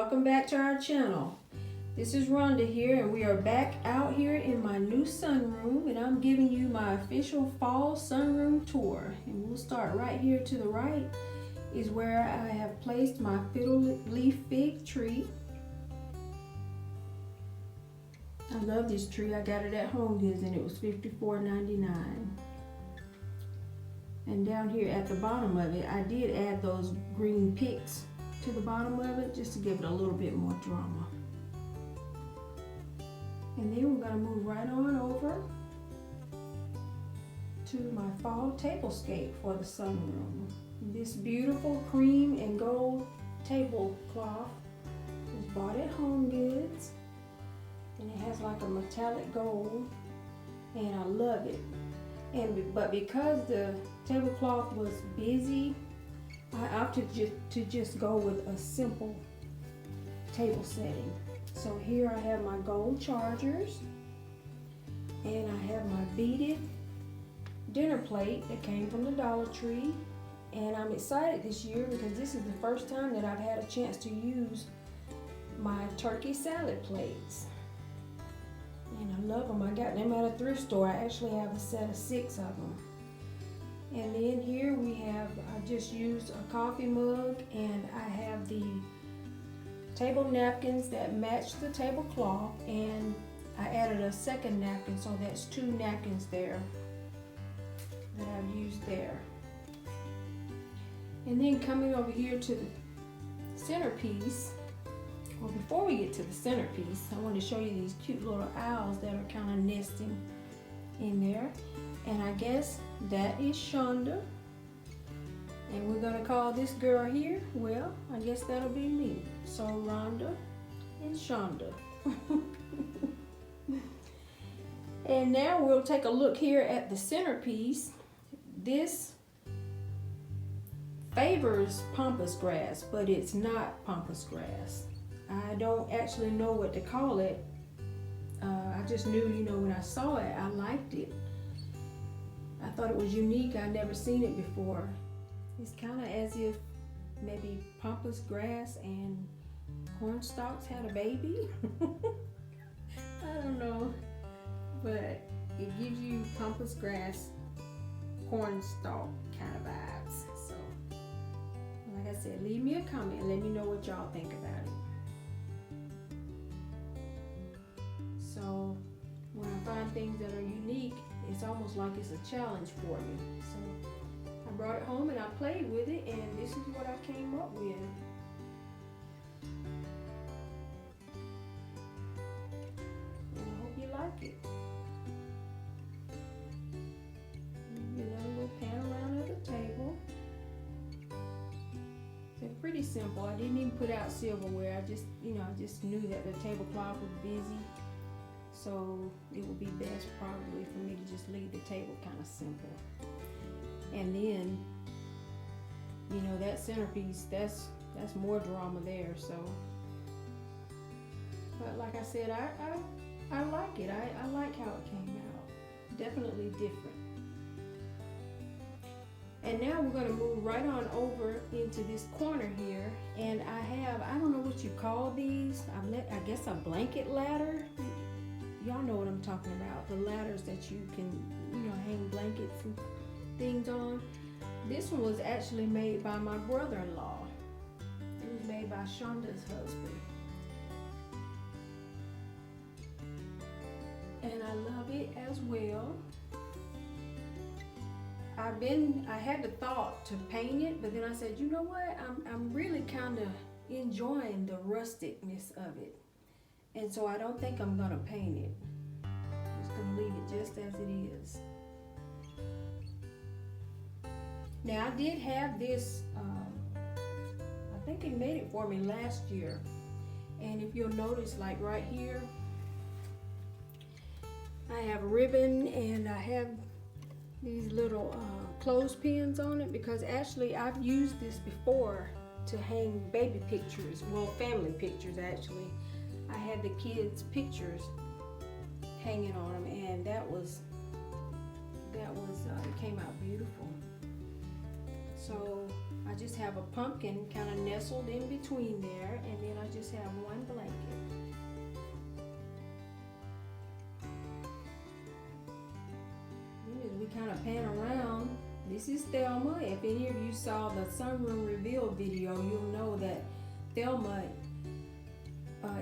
welcome back to our channel. This is Rhonda here, and we are back out here in my new sunroom, and I'm giving you my official fall sunroom tour. And we'll start right here to the right is where I have placed my fiddle leaf fig tree. I love this tree. I got it at Home Goods and it was $54.99. And down here at the bottom of it, I did add those green picks to the bottom of it just to give it a little bit more drama. And then we're going to move right on over to my fall tablescape for the sunroom. This beautiful cream and gold tablecloth was bought at Home Goods, and it has like a metallic gold, and I love it. But because the tablecloth was busy, I opted to just go with a simple table setting. So here I have my gold chargers, and I have my beaded dinner plate that came from the Dollar Tree. And I'm excited this year because this is the first time that I've had a chance to use my turkey salad plates. And I love them. I got them at a thrift store. I actually have a set of 6 of them. And then here we have, I just used a coffee mug, and I have the table napkins that match the tablecloth, and I added a second napkin, so that's 2 napkins there that I've used there. And then coming over here to the centerpiece, well, before we get to the centerpiece, I want to show you these cute little owls that are kind of nesting in there. And I guess that is Shonda. And we're going to call this girl here, well, I guess that'll be me. So Rhonda and Shonda. And now we'll take a look here at the centerpiece. This favors pampas grass, but it's not pampas grass. I don't actually know what to call it. I just knew, when I saw it, I liked it. I thought it was unique. I'd never seen it before. It's kind of as if maybe pampas grass and corn stalks had a baby. I don't know, but it gives you pampas grass, corn stalk kind of vibes. So, like I said, leave me a comment and let me know what y'all think about it. So when I find things that are unique, it's almost like it's a challenge for me. So I brought it home and I played with it, and this is what I came up with. And I hope you like it. We'll pan around at the table. So pretty simple. I didn't even put out silverware. I just knew that the tablecloth was busy. So it would be best probably for me to just leave the table kind of simple. And then, that centerpiece, that's more drama there. So, but like I said, I like it. I like how it came out. Definitely different. And now we're going to move right on over into this corner here. And I don't know what you call these. I guess a blanket ladder. Y'all know what I'm talking about. The ladders that you can, hang blankets and things on. This one was actually made by my brother-in-law. It was made by Shonda's husband. And I love it as well. I had the thought to paint it, but then I said, you know what? I'm really kind of enjoying the rusticness of it. And so I don't think I'm gonna paint it. I'm just gonna leave it just as it is. Now I did have this, I think he made it for me last year. And if you'll notice, like right here, I have ribbon and I have these little clothespins on it, because actually I've used this before to hang baby pictures, well, family pictures actually. I had the kids' pictures hanging on them, and it came out beautiful. So I just have a pumpkin kind of nestled in between there, and then I just have one blanket. Then as we kind of pan around, this is Thelma. If any of you saw the sunroom reveal video, you'll know that Thelma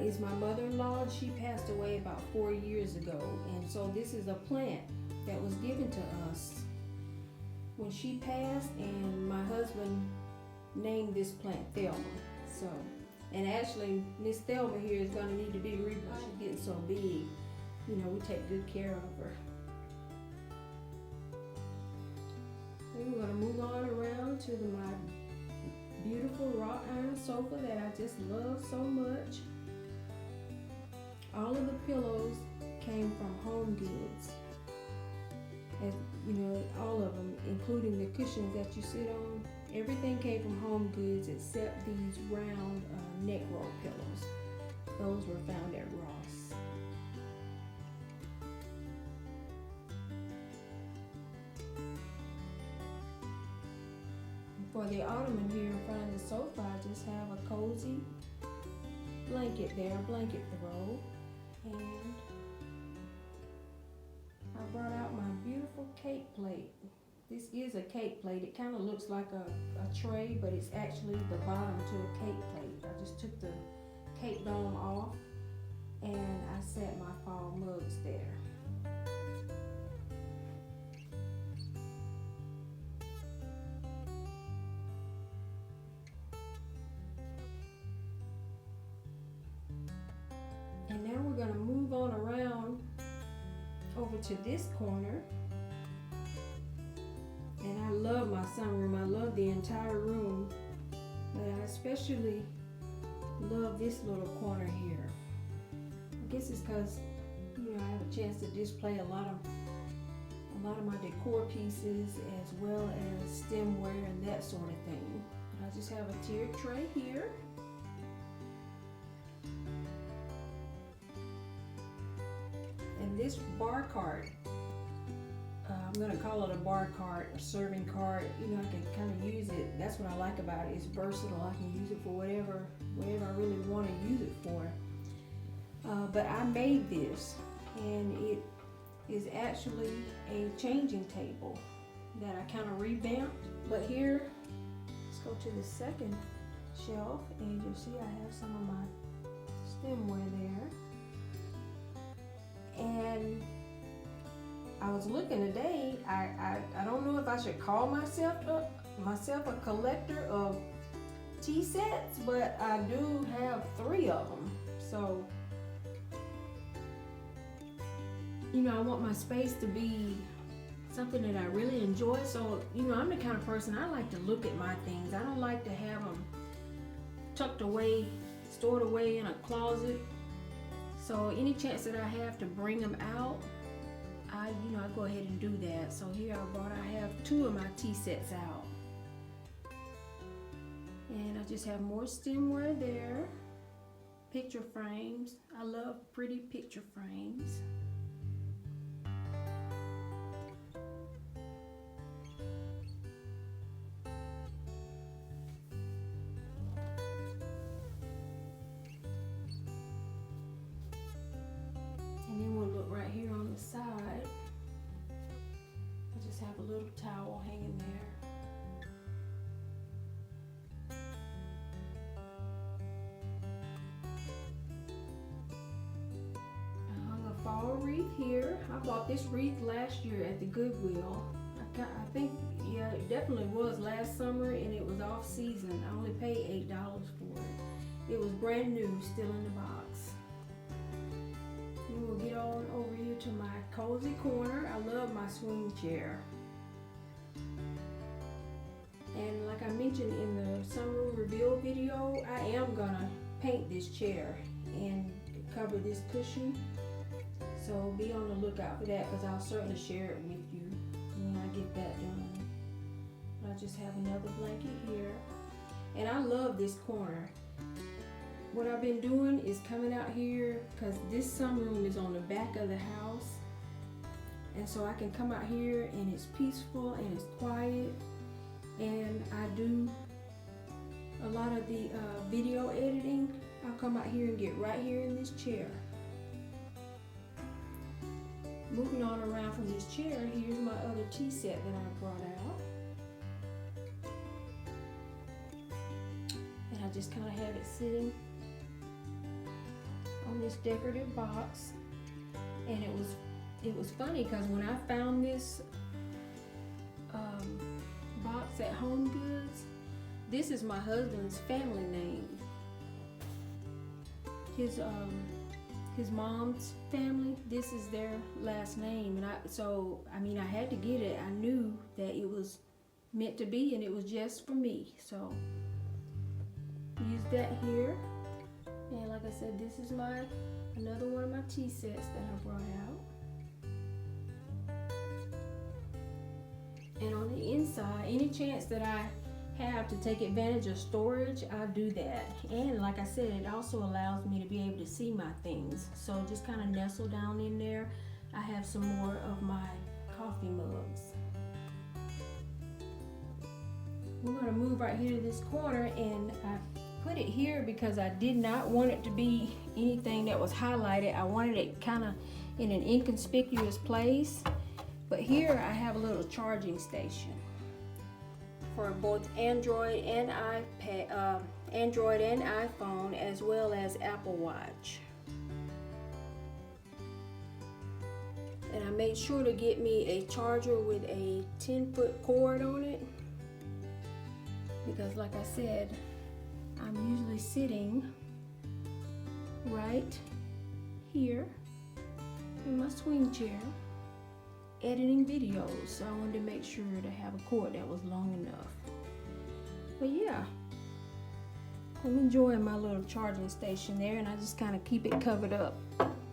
is my mother-in-law. She passed away about 4 years ago, and so this is a plant that was given to us when she passed, and my husband named this plant Thelma. So, and actually Miss Thelma here is going to need to be rebuilt. She's getting so big. You know, we take good care of her. Then we're going to move on around to my beautiful wrought iron sofa that I just love so much. All of the pillows came from Home Goods. As you know, all of them, including the cushions that you sit on, everything came from Home Goods except these round neck roll pillows. Those were found at Ross. For the ottoman here in front of the sofa, I just have a cozy blanket there, blanket throw, and I brought out my beautiful cake plate. This is a cake plate. It kind of looks like a tray, but it's actually the bottom to a cake plate. I just took the cake dome off and I set my fall mugs there. And now we're going to move on around over to this corner. And I love my sunroom. I love the entire room, but I especially love this little corner here. I guess it's because, you know, I have a chance to display a lot of my decor pieces as well as stemware and that sort of thing. I just have a tiered tray here. And this bar cart, I'm going to call it a bar cart or serving cart. You know, I can kind of use it. That's what I like about it. It's versatile. I can use it for whatever I really want to use it for. But I made this, and it is actually a changing table that I kind of revamped. But here, let's go to the second shelf, and you'll see I have some of my stemware there. And I was looking today, I don't know if I should call myself a collector of tea sets, but I do have 3 of them. So, you know, I want my space to be something that I really enjoy. So, you know, I'm the kind of person, I like to look at my things. I don't like to have them tucked away, stored away in a closet. So any chance that I have to bring them out, I go ahead and do that. So here I have 2 of my tea sets out. And I just have more stemware there. Picture frames. I love pretty picture frames. And then we'll look right here on the side. I just have a little towel hanging there. I hung a fall wreath here. I bought this wreath last year at the Goodwill. I think, yeah, it definitely was last summer, and it was off season. I only paid $8 for it. It was brand new, still in the box. We'll get on over here to my cozy corner. I love my swing chair. And like I mentioned in the sunroom reveal video, I am gonna paint this chair and cover this cushion. So be on the lookout for that, because I'll certainly share it with you when I get that done. I just have another blanket here. And I love this corner. What I've been doing is coming out here, because this sunroom is on the back of the house, and so I can come out here and it's peaceful and it's quiet, and I do a lot of the video editing, I'll come out here and get right here in this chair. Moving on around from this chair, here's my other tea set that I brought out. And I just kind of have it sitting on this decorative box. And it was funny because when I found this box at Home Goods, this is my husband's family name. His mom's family, this is their last name, and I had to get it. I knew that it was meant to be, and it was just for me. So use that here. And like I said, this is another one of my tea sets that I brought out. And on the inside, any chance that I have to take advantage of storage, I do that. And like I said, it also allows me to be able to see my things. So just kind of nestle down in there. I have some more of my coffee mugs. We're going to move right here to this corner, and I put it here because I did not want it to be anything that was highlighted. I wanted it kind of in an inconspicuous place. But here I have a little charging station for both Android and iPhone, as well as Apple Watch. And I made sure to get me a charger with a 10-foot cord on it, because like I said, I'm usually sitting right here in my swing chair editing videos, so I wanted to make sure to have a cord that was long enough. But yeah, I'm enjoying my little charging station there, and I just kind of keep it covered up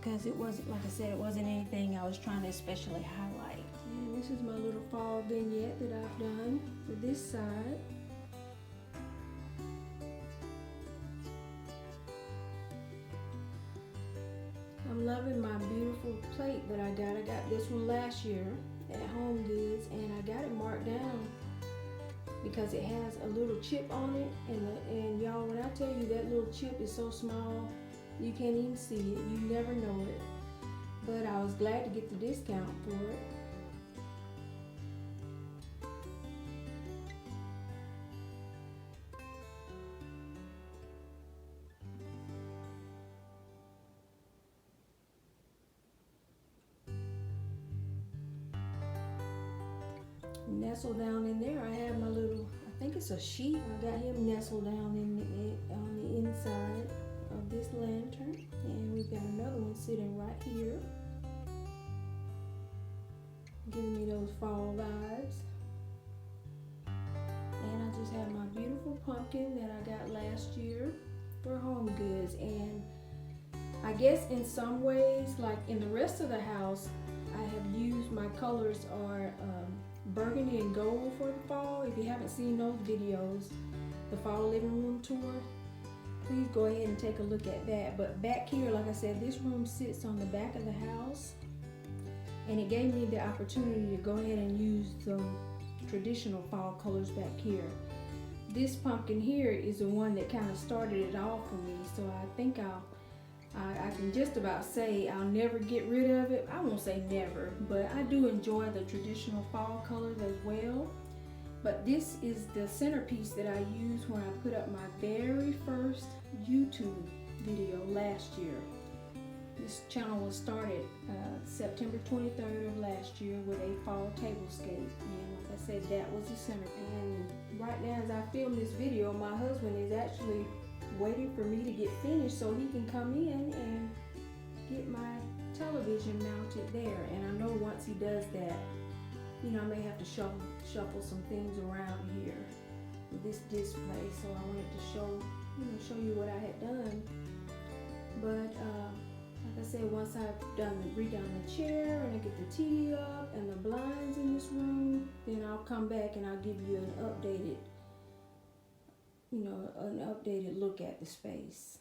because it wasn't, like I said, it wasn't anything I was trying to especially highlight. And this is my little fall vignette that I've done for this side. I'm loving my beautiful plate that I got. I got this one last year at Home Goods, and I got it marked down because it has a little chip on it. And y'all, when I tell you that little chip is so small, you can't even see it. You never know it. But I was glad to get the discount for it. Nestle down in there, I have my little, I think it's a sheet. I got him nestled down on the inside of this lantern, and we've got another one sitting right here, giving me those fall vibes. And I just have my beautiful pumpkin that I got last year for Home Goods. And I guess in some ways, like in the rest of the house, I have used, my colors are burgundy and gold for the fall. If you haven't seen those videos, the fall living room tour, please go ahead and take a look at that. But back here, like I said, this room sits on the back of the house, and it gave me the opportunity to go ahead and use some traditional fall colors back here. This pumpkin here is the one that kind of started it all for me, so I think I can just about say I'll never get rid of it. I won't say never, but I do enjoy the traditional fall colors as well. But this is the centerpiece that I used when I put up my very first YouTube video last year. This channel was started September 23rd of last year with a fall tablescape, and like I said, that was the center. And right now, as I film this video, my husband is actually waiting for me to get finished so he can come in and get my television mounted there. And I know once he does that, you know, I may have to shuffle some things around here with this display. So I wanted to show you what I had done. But like I said, once I've redone the chair and I get the TV up and the blinds in this room, then I'll come back and I'll give you an updated look at the space.